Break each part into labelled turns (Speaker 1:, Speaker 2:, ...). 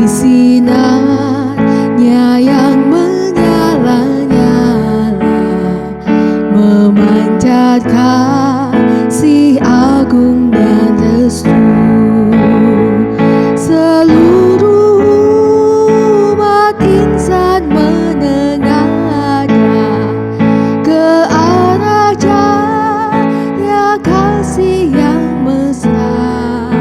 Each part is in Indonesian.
Speaker 1: sinarnya yang menyala-nyala, memanjatkan kasih agung dan restu. Seluruh umat insan menengadah ke arah cahaya kasih yang mesra,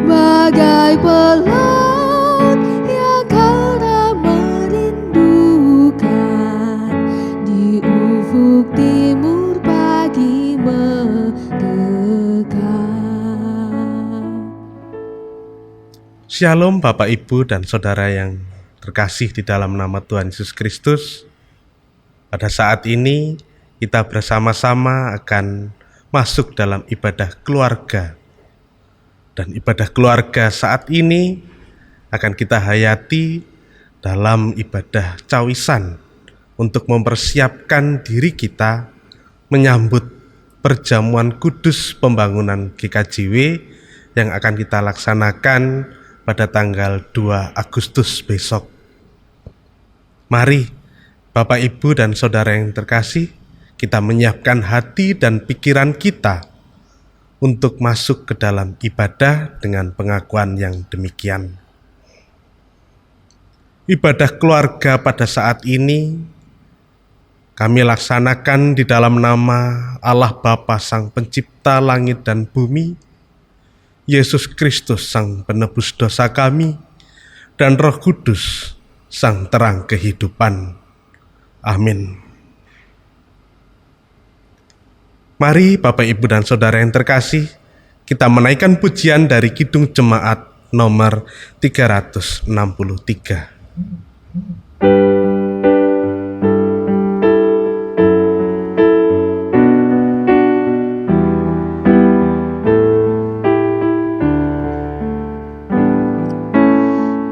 Speaker 1: bagai pelaut yang karena merindukan di ufuk timur pagi mendekat.
Speaker 2: Shalom Bapak Ibu dan Saudara yang terkasih di dalam nama Tuhan Yesus Kristus. Pada saat ini kita bersama-sama akan masuk dalam ibadah keluarga. Dan ibadah keluarga saat ini akan kita hayati dalam ibadah cawisan untuk mempersiapkan diri kita menyambut perjamuan kudus pembangunan GKJW yang akan kita laksanakan pada tanggal 2 Agustus besok. Mari Bapak Ibu dan Saudara yang terkasih, kita menyiapkan hati dan pikiran kita untuk masuk ke dalam ibadah dengan pengakuan yang demikian. Ibadah keluarga pada saat ini kami laksanakan di dalam nama Allah Bapa Sang Pencipta langit dan bumi, Yesus Kristus Sang Penebus dosa kami, dan Roh Kudus Sang Terang Kehidupan. Amin. Mari Bapak Ibu dan Saudara yang terkasih, kita menaikkan pujian dari Kidung Jemaat nomor 363.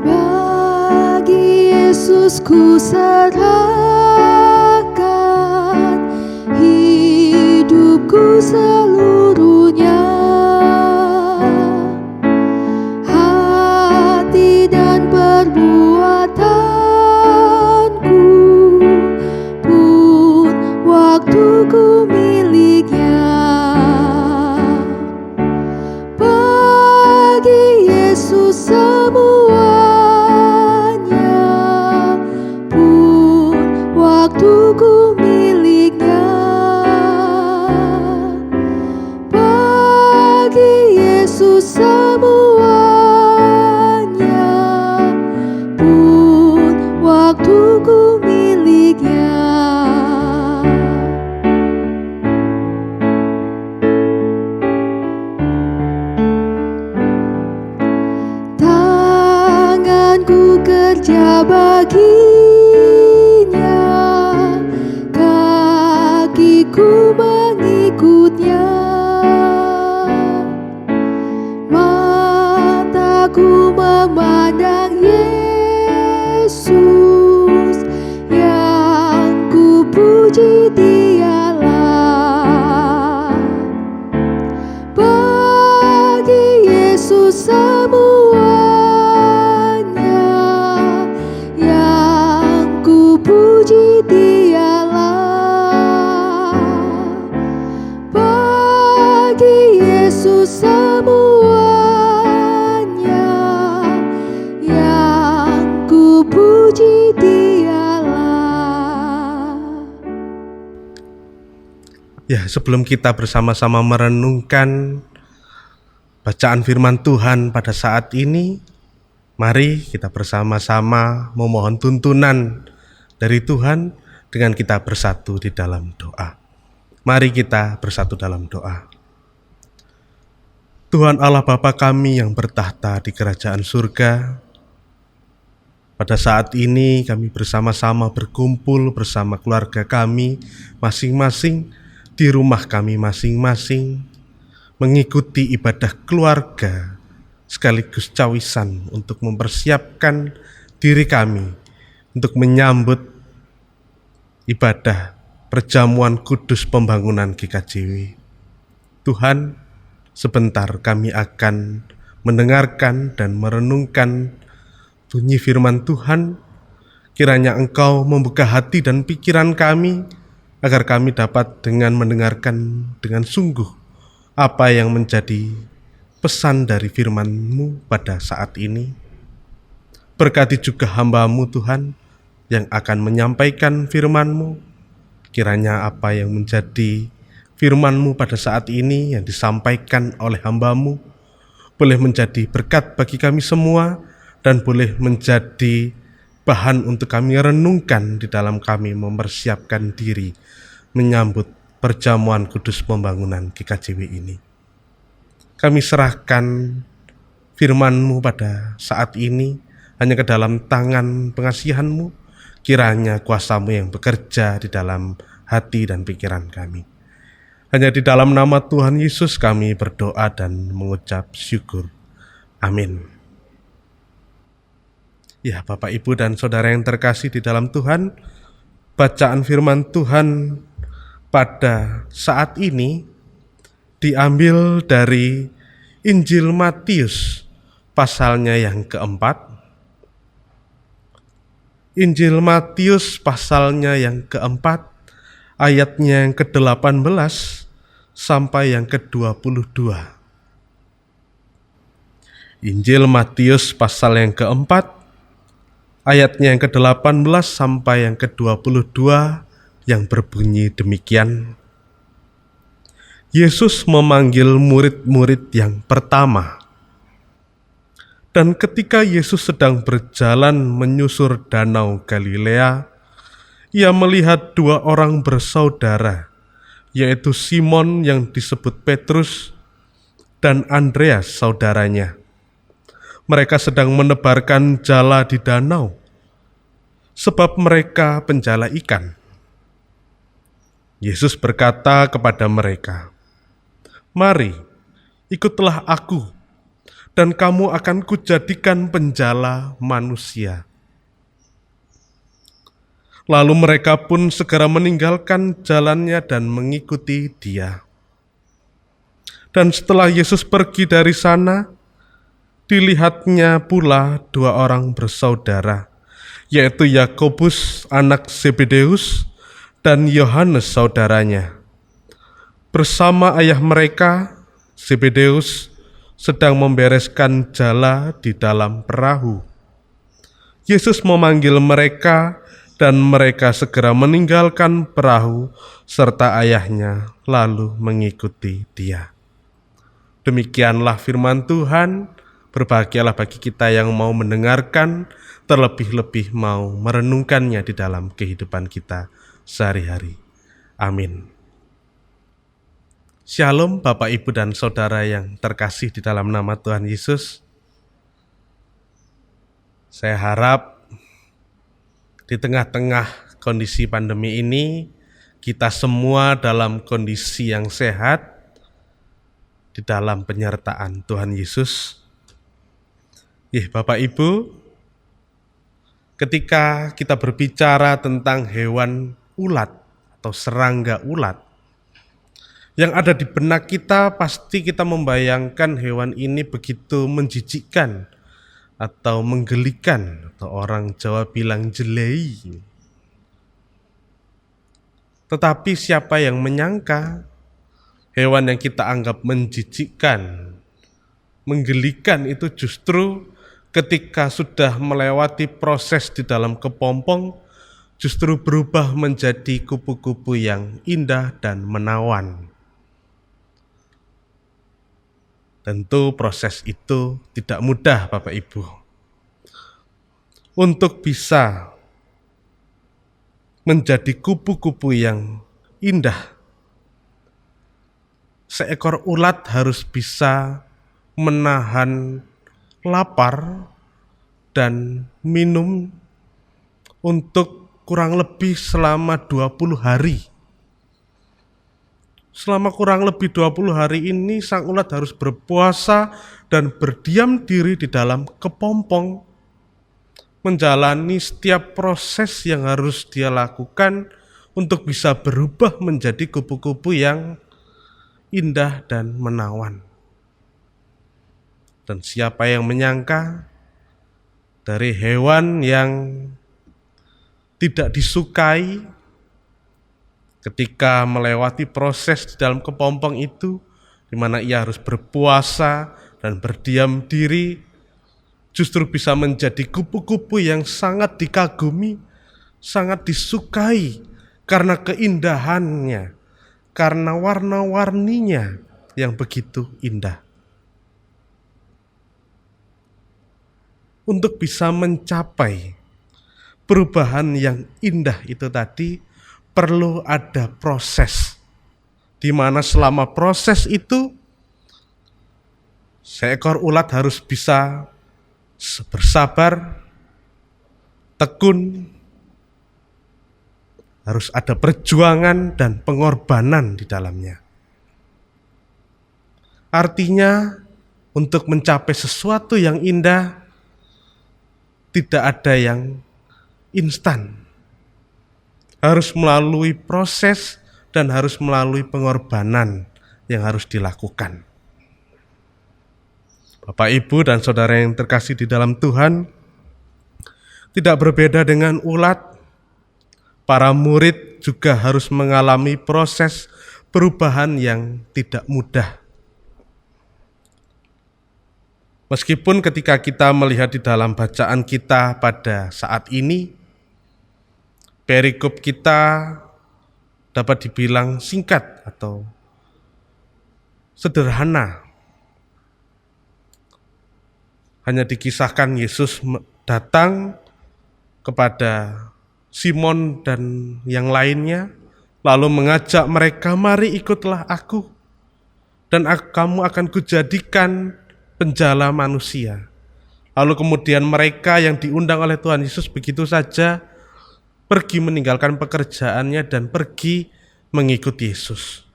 Speaker 1: Bagi Yesus ku serahkan hidupku seluruhnya, hati dan perbuatanku pun waktuku miliknya. Bagi Yesus semuanya pun waktuku miliknya. Bagi Yesus semuanya pun waktuku miliknya. Tanganku kerja baginya, kakiku mengikutnya, mataku memandang Yesus, yang ku puji Dialah. Bagi Yesus semuanya, yang ku puji Dialah. Bagi Yesus semuanya, yang ku puji Dialah.
Speaker 2: Ya, sebelum kita bersama-sama merenungkan bacaan firman Tuhan pada saat ini, mari kita bersama-sama memohon tuntunan dari Tuhan dengan kita bersatu di dalam doa. Mari kita bersatu dalam doa. Tuhan Allah Bapa kami yang bertahta di kerajaan surga, pada saat ini kami bersama-sama berkumpul bersama keluarga kami masing-masing di rumah kami masing-masing, mengikuti ibadah keluarga sekaligus cawisan untuk mempersiapkan diri kami untuk menyambut ibadah perjamuan kudus pembangunan GKJW. Tuhan, sebentar kami akan mendengarkan dan merenungkan bunyi firman Tuhan, kiranya Engkau membuka hati dan pikiran kami, agar kami dapat dengan mendengarkan dengan sungguh apa yang menjadi pesan dari firman-Mu pada saat ini. Berkati juga hamba-Mu Tuhan yang akan menyampaikan firman-Mu. Kiranya apa yang menjadi firman-Mu pada saat ini yang disampaikan oleh hamba-Mu boleh menjadi berkat bagi kami semua dan boleh menjadi bahan untuk kami renungkan di dalam kami mempersiapkan diri menyambut perjamuan kudus pembangunan GKJW ini. Kami serahkan firman-Mu pada saat ini hanya ke dalam tangan pengasihan-Mu. Kiranya kuasa-Mu yang bekerja di dalam hati dan pikiran kami. Hanya di dalam nama Tuhan Yesus kami berdoa dan mengucap syukur. Amin. Ya, Bapak, Ibu, dan Saudara yang terkasih di dalam Tuhan, bacaan firman Tuhan pada saat ini diambil dari Injil Matius pasalnya yang keempat. Injil Matius pasalnya yang keempat, ayatnya yang ke-18 sampai yang ke-22. Injil Matius pasal yang keempat, ayatnya yang ke-18 sampai yang ke-22 yang berbunyi demikian. Yesus memanggil murid-murid yang pertama. Dan ketika Yesus sedang berjalan menyusur danau Galilea, Ia melihat dua orang bersaudara, yaitu Simon yang disebut Petrus dan Andreas saudaranya. Mereka sedang menebarkan jala di danau, sebab mereka penjala ikan. Yesus berkata kepada mereka, "Mari, ikutlah aku, dan kamu akan kujadikan penjala manusia." Lalu mereka pun segera meninggalkan jalannya dan mengikuti Dia. Dan setelah Yesus pergi dari sana, dilihatnya pula dua orang bersaudara, yaitu Yakobus anak Zebedeus dan Yohanes saudaranya. Bersama ayah mereka, Zebedeus, sedang membereskan jala di dalam perahu. Yesus memanggil mereka dan mereka segera meninggalkan perahu serta ayahnya lalu mengikuti Dia. Demikianlah firman Tuhan. Berbahagialah bagi kita yang mau mendengarkan, terlebih-lebih mau merenungkannya di dalam kehidupan kita sehari-hari. Amin. Shalom Bapak, Ibu, dan Saudara yang terkasih di dalam nama Tuhan Yesus. Saya harap di tengah-tengah kondisi pandemi ini, kita semua dalam kondisi yang sehat di dalam penyertaan Tuhan Yesus. Bapak, Ibu, ketika kita berbicara tentang hewan ulat atau serangga ulat, yang ada di benak kita pasti kita membayangkan hewan ini begitu menjijikkan atau menggelikan, atau orang Jawa bilang jelei. Tetapi siapa yang menyangka hewan yang kita anggap menjijikkan, menggelikan itu justru ketika sudah melewati proses di dalam kepompong, justru berubah menjadi kupu-kupu yang indah dan menawan. Tentu proses itu tidak mudah, Bapak Ibu. Untuk bisa menjadi kupu-kupu yang indah, seekor ulat harus bisa menahan lapar dan minum untuk kurang lebih selama 20 hari. Selama kurang lebih 20 hari ini sang ulat harus berpuasa dan berdiam diri di dalam kepompong, menjalani setiap proses yang harus dia lakukan untuk bisa berubah menjadi kupu-kupu yang indah dan menawan. Dan siapa yang menyangka dari hewan yang tidak disukai ketika melewati proses di dalam kepompong itu, di mana ia harus berpuasa dan berdiam diri, justru bisa menjadi kupu-kupu yang sangat dikagumi, sangat disukai karena keindahannya, karena warna-warninya yang begitu indah. Untuk bisa mencapai perubahan yang indah itu tadi, perlu ada proses, di mana selama proses itu seekor ulat harus bisa bersabar, tekun, harus ada perjuangan dan pengorbanan di dalamnya. Artinya, untuk mencapai sesuatu yang indah, tidak ada yang instan. Harus melalui proses dan harus melalui pengorbanan yang harus dilakukan. Bapak, Ibu, dan saudara yang terkasih di dalam Tuhan, tidak berbeda dengan ulat, para murid juga harus mengalami proses perubahan yang tidak mudah. Meskipun ketika kita melihat di dalam bacaan kita pada saat ini, perikop kita dapat dibilang singkat atau sederhana. Hanya dikisahkan Yesus datang kepada Simon dan yang lainnya, lalu mengajak mereka, "Mari ikutlah aku, dan kamu akan kujadikan penjala manusia." Lalu kemudian mereka yang diundang oleh Tuhan Yesus begitu saja pergi meninggalkan pekerjaannya dan pergi mengikut Yesus.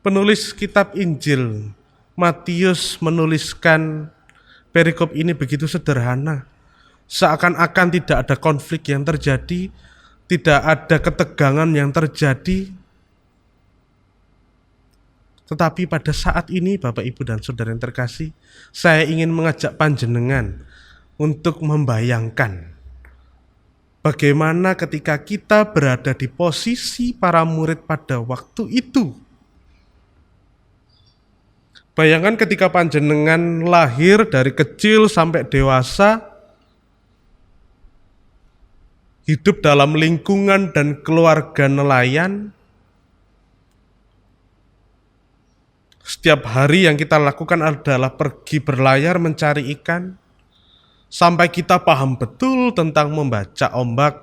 Speaker 2: Penulis kitab Injil Matius menuliskan perikop ini begitu sederhana. Seakan-akan tidak ada konflik yang terjadi, tidak ada ketegangan yang terjadi. Tetapi pada saat ini, Bapak, Ibu, dan saudara yang terkasih, saya ingin mengajak panjenengan untuk membayangkan bagaimana ketika kita berada di posisi para murid pada waktu itu. Bayangkan ketika panjenengan lahir dari kecil sampai dewasa, hidup dalam lingkungan dan keluarga nelayan. Setiap hari yang kita lakukan adalah pergi berlayar mencari ikan, sampai kita paham betul tentang membaca ombak,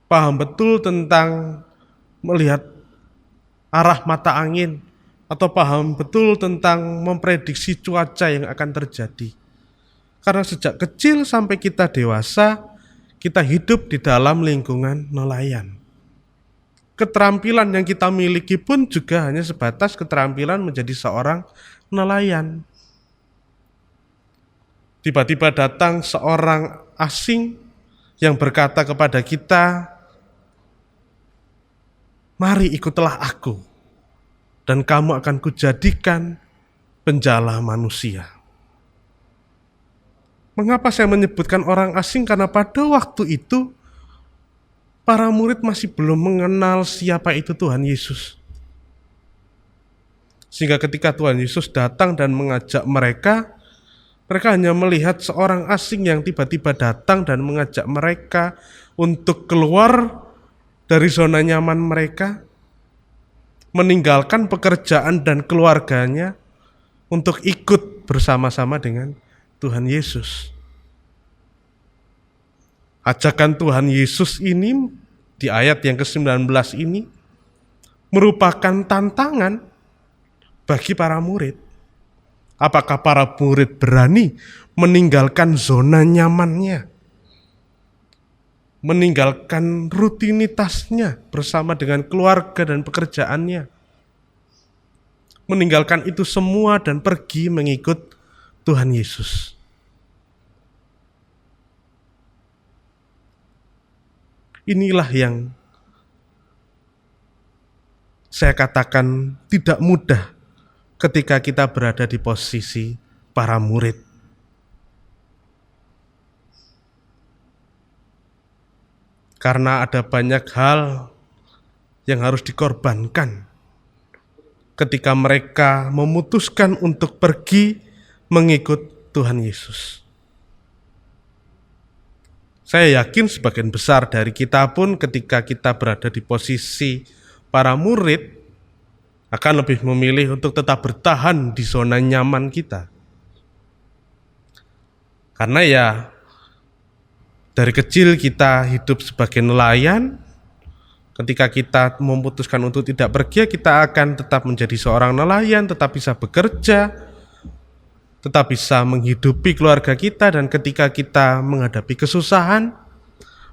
Speaker 2: paham betul tentang melihat arah mata angin, atau paham betul tentang memprediksi cuaca yang akan terjadi. Karena sejak kecil sampai kita dewasa, kita hidup di dalam lingkungan nelayan. Keterampilan yang kita miliki pun juga hanya sebatas keterampilan menjadi seorang nelayan. Tiba-tiba datang seorang asing yang berkata kepada kita, "Mari ikutlah aku, dan kamu akan kujadikan penjala manusia." Mengapa saya menyebutkan orang asing? Karena pada waktu itu para murid masih belum mengenal siapa itu Tuhan Yesus. Sehingga ketika Tuhan Yesus datang dan mengajak mereka hanya melihat seorang asing yang tiba-tiba datang dan mengajak mereka untuk keluar dari zona nyaman mereka, meninggalkan pekerjaan dan keluarganya untuk ikut bersama-sama dengan Tuhan Yesus. Ajakan Tuhan Yesus ini di ayat yang ke-19 ini merupakan tantangan bagi para murid. Apakah para murid berani meninggalkan zona nyamannya, meninggalkan rutinitasnya bersama dengan keluarga dan pekerjaannya, meninggalkan itu semua dan pergi mengikut Tuhan Yesus? Inilah yang saya katakan tidak mudah ketika kita berada di posisi para murid. karena ada banyak hal yang harus dikorbankan ketika mereka memutuskan untuk pergi mengikut Tuhan Yesus. Saya yakin sebagian besar dari kita pun ketika kita berada di posisi para murid akan lebih memilih untuk tetap bertahan di zona nyaman kita. Karena ya dari kecil kita hidup sebagai nelayan, ketika kita memutuskan untuk tidak pergi, kita akan tetap menjadi seorang nelayan, tetap bisa bekerja, tetap bisa menghidupi keluarga kita, dan ketika kita menghadapi kesusahan,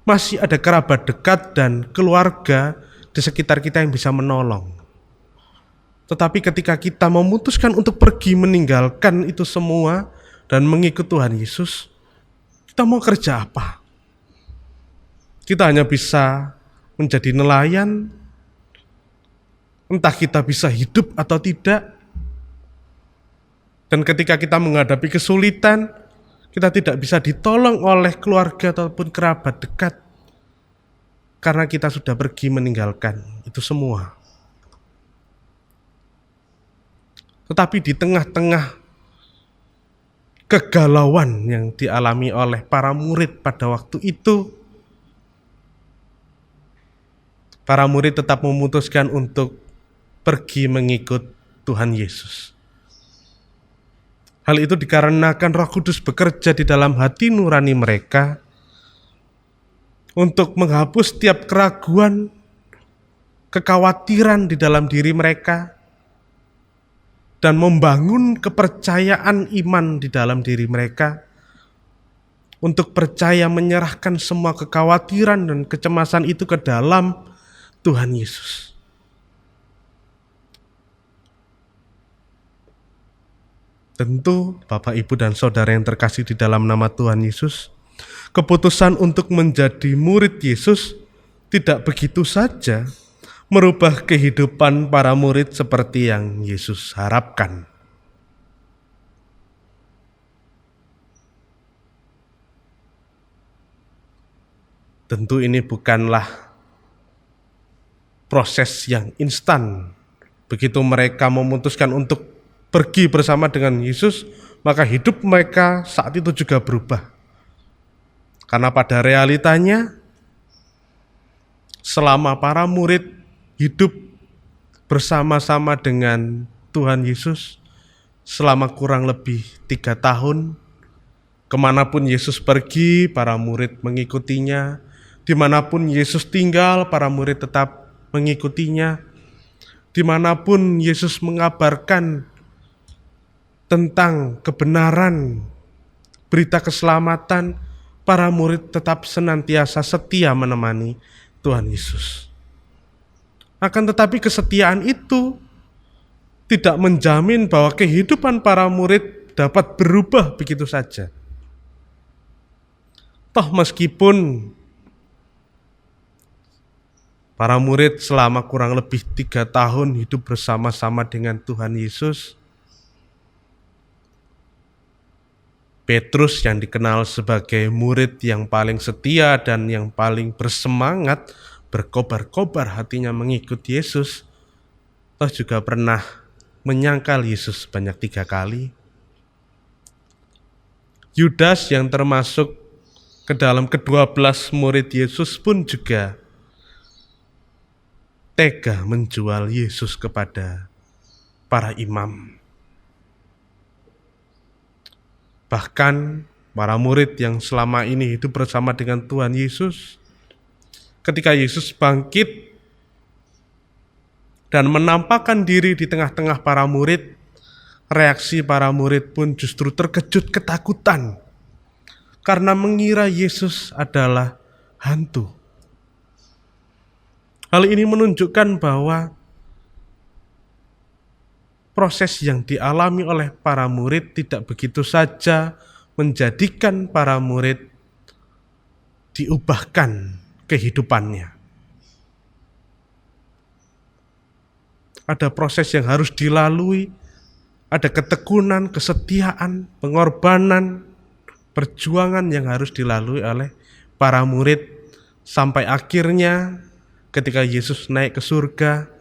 Speaker 2: masih ada kerabat dekat dan keluarga di sekitar kita yang bisa menolong. Tetapi ketika kita memutuskan untuk pergi meninggalkan itu semua dan mengikut Tuhan Yesus, kita mau kerja apa? Kita hanya bisa menjadi nelayan, entah kita bisa hidup atau tidak. Dan ketika kita menghadapi kesulitan, kita tidak bisa ditolong oleh keluarga ataupun kerabat dekat, karena kita sudah pergi meninggalkan itu semua. Tetapi di tengah-tengah kegalauan yang dialami oleh para murid pada waktu itu, para murid tetap memutuskan untuk pergi mengikut Tuhan Yesus. Hal itu dikarenakan Roh Kudus bekerja di dalam hati nurani mereka untuk menghapus setiap keraguan, kekhawatiran di dalam diri mereka, dan membangun kepercayaan iman di dalam diri mereka untuk percaya menyerahkan semua kekhawatiran dan kecemasan itu ke dalam Tuhan Yesus. Tentu Bapak, Ibu, dan Saudara yang terkasih di dalam nama Tuhan Yesus, keputusan untuk menjadi murid Yesus tidak begitu saja merubah kehidupan para murid seperti yang Yesus harapkan. Tentu ini bukanlah proses yang instan. Begitu mereka memutuskan untuk pergi bersama dengan Yesus, maka hidup mereka saat itu juga berubah. Karena pada realitanya, selama para murid hidup bersama-sama dengan Tuhan Yesus selama kurang lebih 3 tahun, kemanapun Yesus pergi, para murid mengikutinya. Dimanapun Yesus tinggal, para murid tetap mengikutinya. Dimanapun Yesus mengabarkan tentang kebenaran, berita keselamatan, para murid tetap senantiasa setia menemani Tuhan Yesus. Akan tetapi kesetiaan itu tidak menjamin bahwa kehidupan para murid dapat berubah begitu saja. Toh meskipun para murid selama kurang lebih 3 tahun hidup bersama-sama dengan Tuhan Yesus, Petrus yang dikenal sebagai murid yang paling setia dan yang paling bersemangat, berkobar-kobar hatinya mengikut Yesus, toh juga pernah menyangkal Yesus sebanyak 3 kali. Yudas yang termasuk ke dalam ke-12 murid Yesus pun juga tega menjual Yesus kepada para imam. Bahkan para murid yang selama ini hidup bersama dengan Tuhan Yesus, ketika Yesus bangkit dan menampakkan diri di tengah-tengah para murid, reaksi para murid pun justru terkejut ketakutan karena mengira Yesus adalah hantu. Hal ini menunjukkan bahwa proses yang dialami oleh para murid tidak begitu saja menjadikan para murid diubahkan kehidupannya. Ada proses yang harus dilalui, ada ketekunan, kesetiaan, pengorbanan, perjuangan yang harus dilalui oleh para murid Sampai akhirnya ketika Yesus naik ke surga,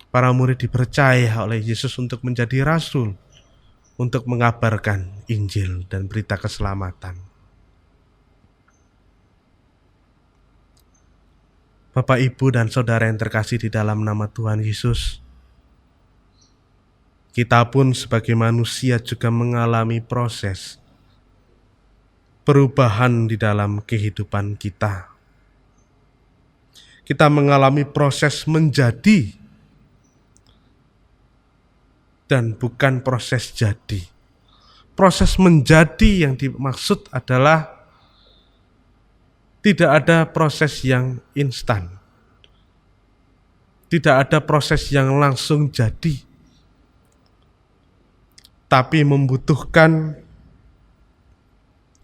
Speaker 2: para murid dipercaya oleh Yesus untuk menjadi rasul, untuk mengabarkan Injil dan berita keselamatan. Bapak, Ibu, dan Saudara yang terkasih di dalam nama Tuhan Yesus, kita pun sebagai manusia juga mengalami proses perubahan di dalam kehidupan kita. Kita mengalami proses menjadi dan bukan proses jadi. Proses menjadi yang dimaksud adalah tidak ada proses yang instan. Tidak ada proses yang langsung jadi. Tapi membutuhkan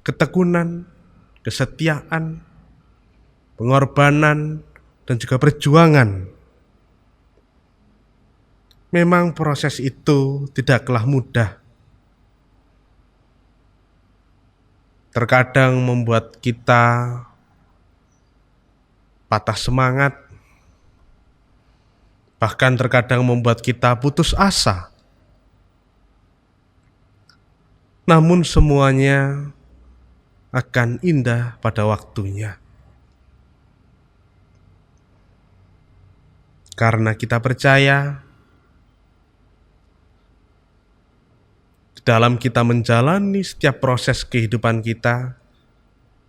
Speaker 2: ketekunan, kesetiaan, pengorbanan, dan juga perjuangan. Memang proses itu tidaklah mudah. Terkadang membuat kita patah semangat, bahkan terkadang membuat kita putus asa. Namun semuanya akan indah pada waktunya. Karena kita percaya di dalam kita menjalani setiap proses kehidupan kita,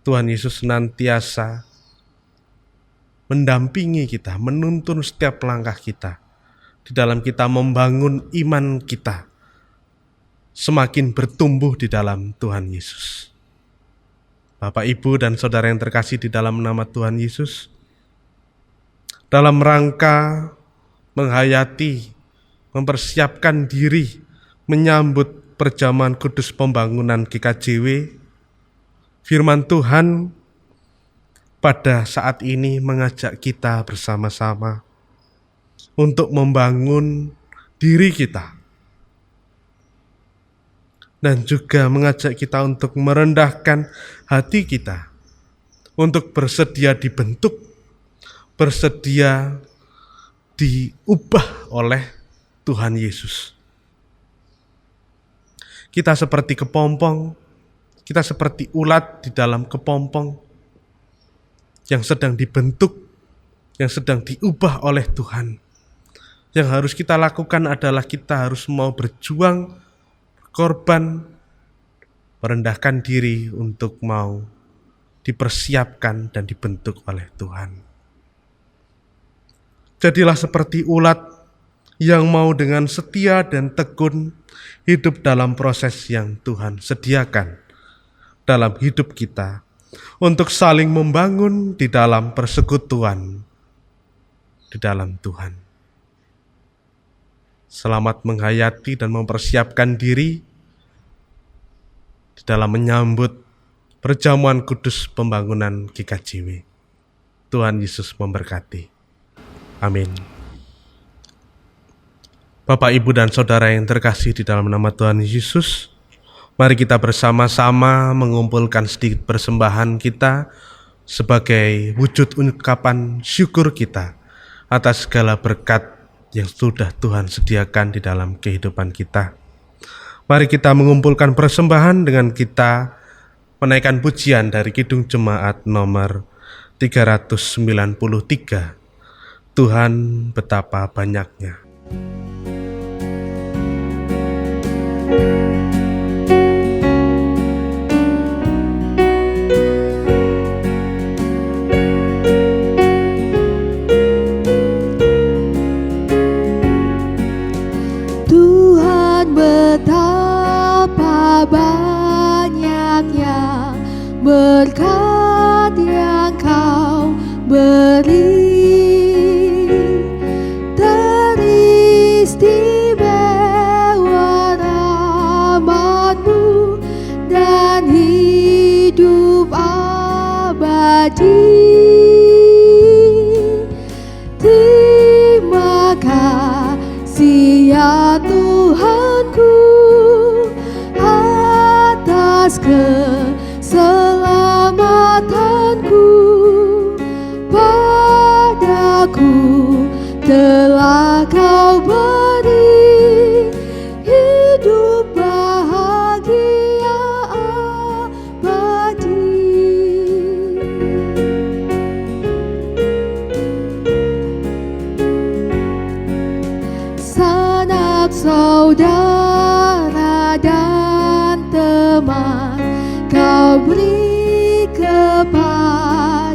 Speaker 2: Tuhan Yesus senantiasa mendampingi kita, menuntun setiap langkah kita. Di dalam kita membangun iman kita, semakin bertumbuh di dalam Tuhan Yesus. Bapak, Ibu, dan Saudara yang terkasih di dalam nama Tuhan Yesus, dalam rangka menghayati, mempersiapkan diri, menyambut perjamuan kudus pembangunan GKJW, firman Tuhan pada saat ini mengajak kita bersama-sama untuk membangun diri kita. Dan juga mengajak kita untuk merendahkan hati kita, untuk bersedia dibentuk, bersedia diubah oleh Tuhan Yesus. Kita seperti kepompong, kita seperti ulat di dalam kepompong yang sedang dibentuk, yang sedang diubah oleh Tuhan. Yang harus kita lakukan adalah kita harus mau berjuang, berkorban, merendahkan diri untuk mau dipersiapkan dan dibentuk oleh Tuhan. Jadilah seperti ulat yang mau dengan setia dan tekun hidup dalam proses yang Tuhan sediakan dalam hidup kita untuk saling membangun di dalam persekutuan di dalam Tuhan. Selamat menghayati dan mempersiapkan diri di dalam menyambut perjamuan kudus pembangunan GKJW. Tuhan Yesus memberkati. Amin. Bapak, Ibu, dan Saudara yang terkasih di dalam nama Tuhan Yesus, mari kita bersama-sama mengumpulkan sedikit persembahan kita sebagai wujud ungkapan syukur kita atas segala berkat yang sudah Tuhan sediakan di dalam kehidupan kita. Mari kita mengumpulkan persembahan dengan kita menaikkan pujian dari Kidung Jemaat nomor 393. Tuhan betapa banyaknya.
Speaker 1: Tuhan betapa banyaknya berkat yang Kau beri. Teristimewa rahmat-Mu dan hidup abadi. Terima kasih ya Tuhanku atas keselamatanku.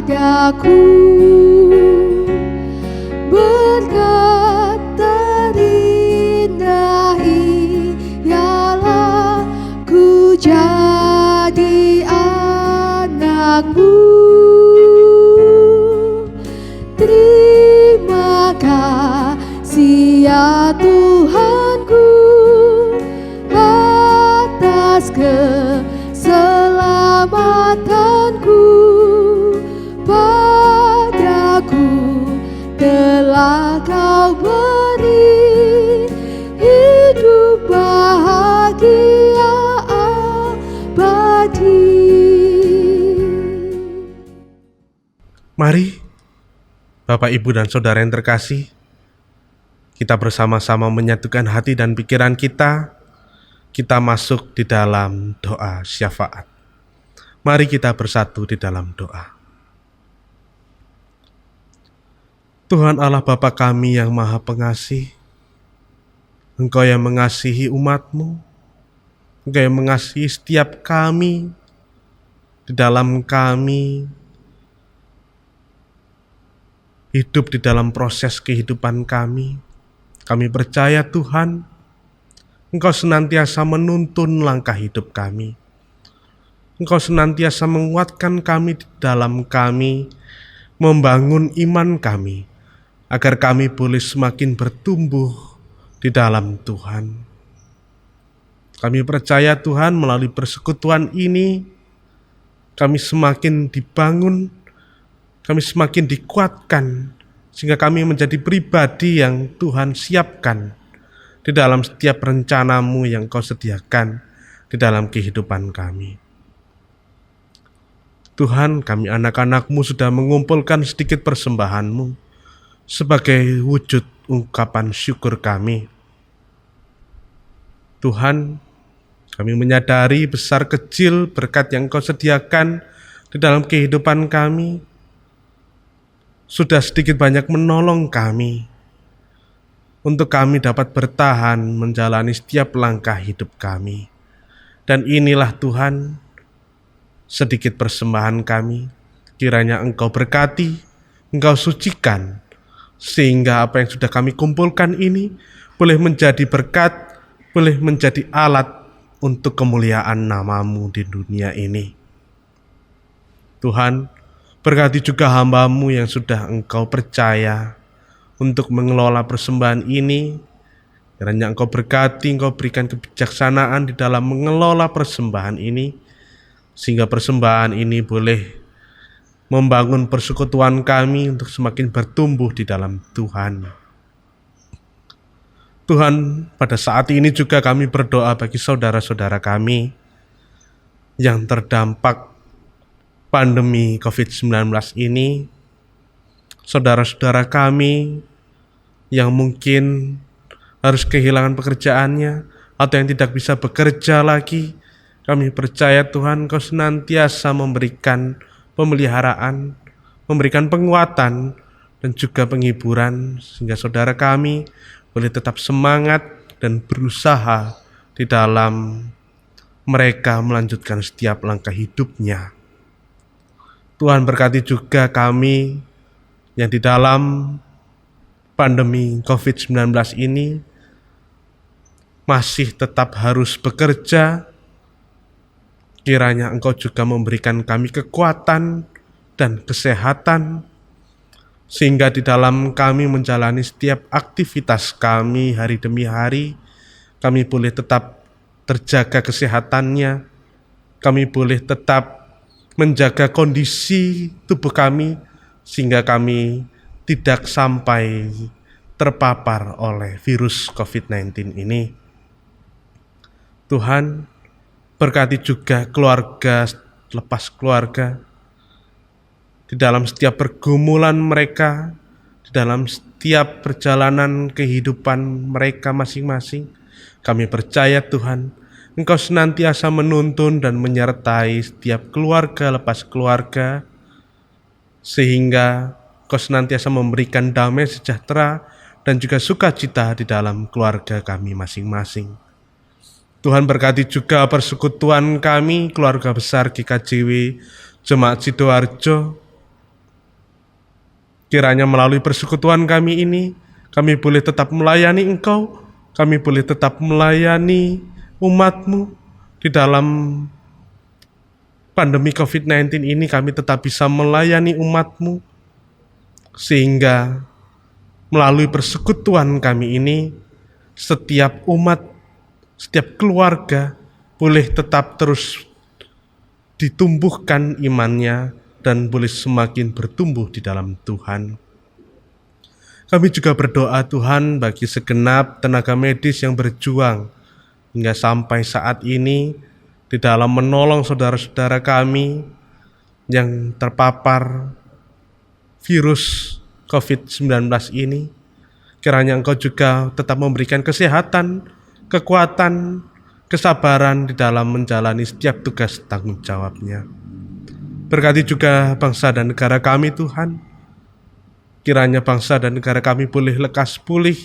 Speaker 1: padaku. Berkat terindah ialah ku jadi anakmu. Terima kasih ya Tuhanku atas keselamatanku. Padaku telah Kau beri hidup bahagia abadi.
Speaker 2: Mari, Bapak, Ibu, dan Saudara yang terkasih, kita bersama-sama menyatukan hati dan pikiran kita. Kita masuk di dalam doa syafaat. Mari kita bersatu di dalam doa. Tuhan Allah Bapa kami yang Maha Pengasih, Engkau yang mengasihi umat-Mu, Engkau yang mengasihi setiap kami, di dalam kami hidup di dalam proses kehidupan kami. Kami percaya Tuhan, Engkau senantiasa menuntun langkah hidup kami. Engkau senantiasa menguatkan kami di dalam kami, membangun iman kami, agar kami boleh semakin bertumbuh di dalam Tuhan. Kami percaya Tuhan, melalui persekutuan ini, kami semakin dibangun, kami semakin dikuatkan, sehingga kami menjadi pribadi yang Tuhan siapkan di dalam setiap rencana-Mu yang Kau sediakan di dalam kehidupan kami. Tuhan, kami anak-anak-Mu sudah mengumpulkan sedikit persembahan-Mu sebagai wujud ungkapan syukur kami. Tuhan, kami menyadari besar kecil berkat yang Kau sediakan di dalam kehidupan kami sudah sedikit banyak menolong kami untuk kami dapat bertahan menjalani setiap langkah hidup kami. Dan inilah Tuhan, sedikit persembahan kami, kiranya Engkau berkati, Engkau sucikan, sehingga apa yang sudah kami kumpulkan ini boleh menjadi berkat, boleh menjadi alat untuk kemuliaan nama-Mu di dunia ini. Tuhan, berkati juga hamba-Mu yang sudah Engkau percaya untuk mengelola persembahan ini. Kiranya Engkau berkati, Engkau berikan kebijaksanaan di dalam mengelola persembahan ini, sehingga persembahan ini boleh membangun persekutuan kami untuk semakin bertumbuh di dalam Tuhan. Tuhan, pada saat ini juga kami berdoa bagi saudara-saudara kami yang terdampak pandemi COVID-19 ini, saudara-saudara kami yang mungkin harus kehilangan pekerjaannya atau yang tidak bisa bekerja lagi. Kami percaya Tuhan, Kau senantiasa memberikan pemeliharaan, memberikan penguatan dan juga penghiburan, sehingga saudara kami boleh tetap semangat dan berusaha di dalam mereka melanjutkan setiap langkah hidupnya. Tuhan, berkati juga kami yang di dalam pandemi COVID-19 ini masih tetap harus bekerja. Kiranya Engkau juga memberikan kami kekuatan dan kesehatan, sehingga di dalam kami menjalani setiap aktivitas kami hari demi hari, kami boleh tetap terjaga kesehatannya, kami boleh tetap menjaga kondisi tubuh kami, sehingga kami tidak sampai terpapar oleh virus COVID-19 ini. Tuhan, berkati juga keluarga lepas keluarga, di dalam setiap pergumulan mereka, di dalam setiap perjalanan kehidupan mereka masing-masing. Kami percaya Tuhan, Engkau senantiasa menuntun dan menyertai setiap keluarga lepas keluarga, sehingga Engkau senantiasa memberikan damai sejahtera dan juga sukacita di dalam keluarga kami masing-masing. Tuhan, berkati juga persekutuan kami, keluarga besar GKJW Jemaat Sidoarjo, Kiranya melalui persekutuan kami ini, kami boleh tetap melayani Engkau, kami boleh tetap melayani umat-Mu. Di dalam pandemi COVID-19 ini kami tetap bisa melayani umat-Mu, sehingga melalui persekutuan kami ini, setiap umat, setiap keluarga boleh tetap terus ditumbuhkan imannya dan boleh semakin bertumbuh di dalam Tuhan. Kami juga berdoa Tuhan bagi segenap tenaga medis yang berjuang hingga sampai saat ini di dalam menolong saudara-saudara kami yang terpapar virus COVID-19 ini. Kiranya Engkau juga tetap memberikan kesehatan, kekuatan, kesabaran di dalam menjalani setiap tugas tanggung jawabnya. Berkati juga bangsa dan negara kami Tuhan. Kiranya bangsa dan negara kami boleh lekas pulih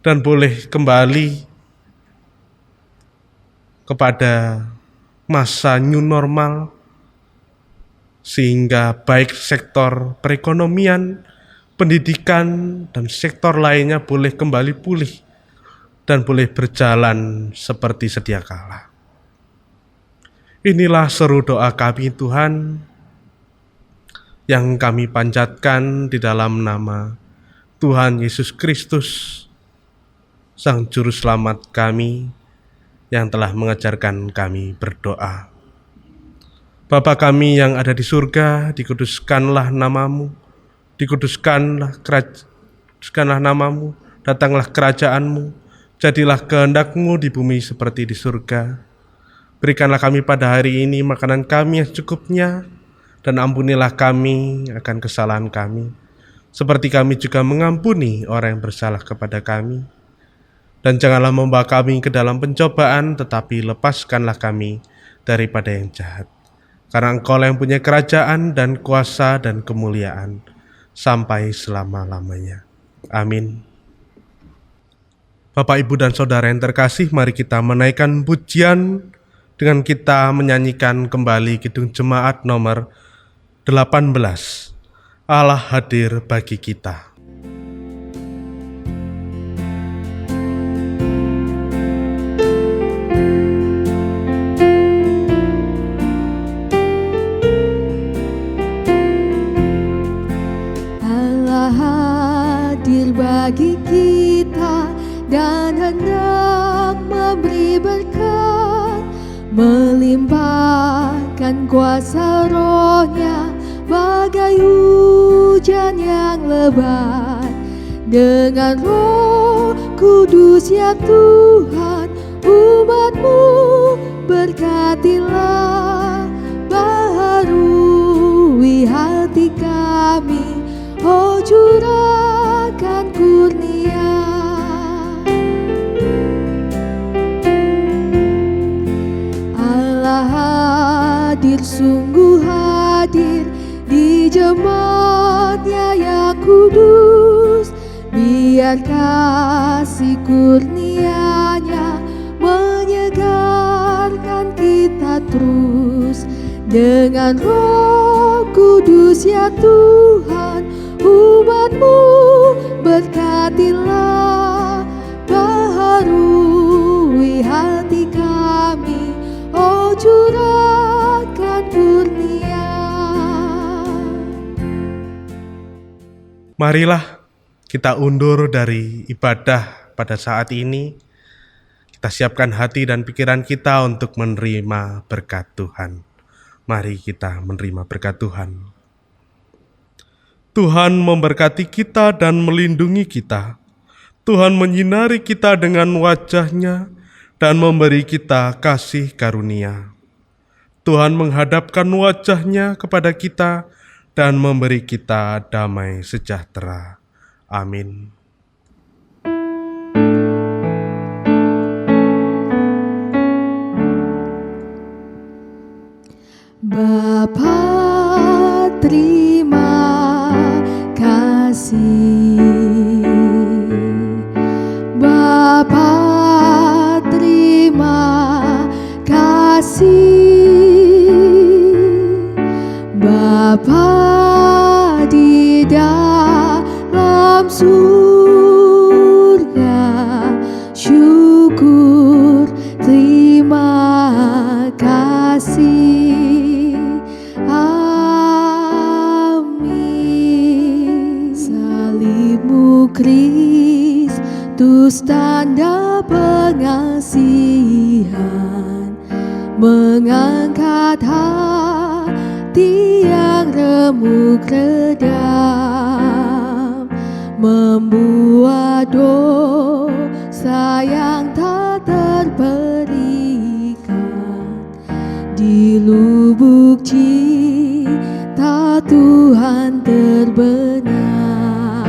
Speaker 2: dan boleh kembali kepada masa new normal, sehingga baik sektor perekonomian, pendidikan, dan sektor lainnya boleh kembali pulih dan boleh berjalan seperti sedia kala. Inilah seru doa kami Tuhan, yang kami panjatkan di dalam nama Tuhan Yesus Kristus, Sang Juru Selamat kami, yang telah mengajarkan kami berdoa. Bapa kami yang ada di surga, dikuduskanlah namamu, dikuduskanlah namamu, datanglah kerajaanmu, jadilah kehendakmu di bumi seperti di surga. Berikanlah kami pada hari ini makanan kami yang secukupnya, dan ampunilah kami akan kesalahan kami, seperti kami juga mengampuni orang yang bersalah kepada kami. Dan janganlah membawa kami ke dalam pencobaan, tetapi lepaskanlah kami daripada yang jahat. Karena Engkau yang punya kerajaan dan kuasa dan kemuliaan sampai selama-lamanya. Amin. Bapak, Ibu, dan Saudara yang terkasih, mari kita menaikkan pujian dengan kita menyanyikan kembali Kidung Jemaat nomor 18. Allah hadir bagi kita.
Speaker 1: Allah hadir bagi kita dan hendak memberi berkat, melimpahkan kuasa Roh-Nya bagai hujan yang lebat. Dengan Roh Kudus ya Tuhan, umat-Mu berkatilah, baharui hati kami, oh curahkan kurnia. Allah hadir, sungguh hadir di jemaat-Nya yang kudus. Biar kasih kurnia-Nya menyegarkan kita terus. Dengan Roh Kudus ya Tuhan, umat-Mu berkatilah, baharui hati kami, oh curahkan kurnia.
Speaker 2: Marilah kita undur dari ibadah pada saat ini. Kita siapkan hati dan pikiran kita untuk menerima berkat Tuhan. Mari kita menerima berkat Tuhan. Tuhan memberkati kita dan melindungi kita. Tuhan menyinari kita dengan wajah-Nya dan memberi kita kasih karunia. Tuhan menghadapkan wajah-Nya kepada kita dan memberi kita damai sejahtera. Amin.
Speaker 1: Bapa, terima kasih. Bapa, terima kasih. Bapa di dalam surga. Syukur, terima kasih. Amin. Salibmu Kristus, tanda pengasihan, mengangkat hati yang remuk redam, membuat dosa yang tak terberikan. Di lubuk cinta Tuhan terbenam.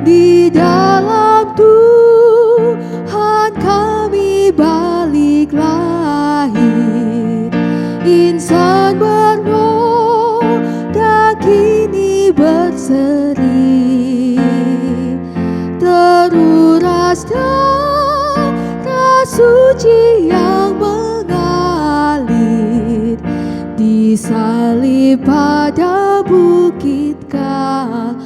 Speaker 1: Di dalam Tuhan kami balik lahir, insan bernoda kini berseri, teruras darah suci yang mengalir, disalib pada bukit Kalvari.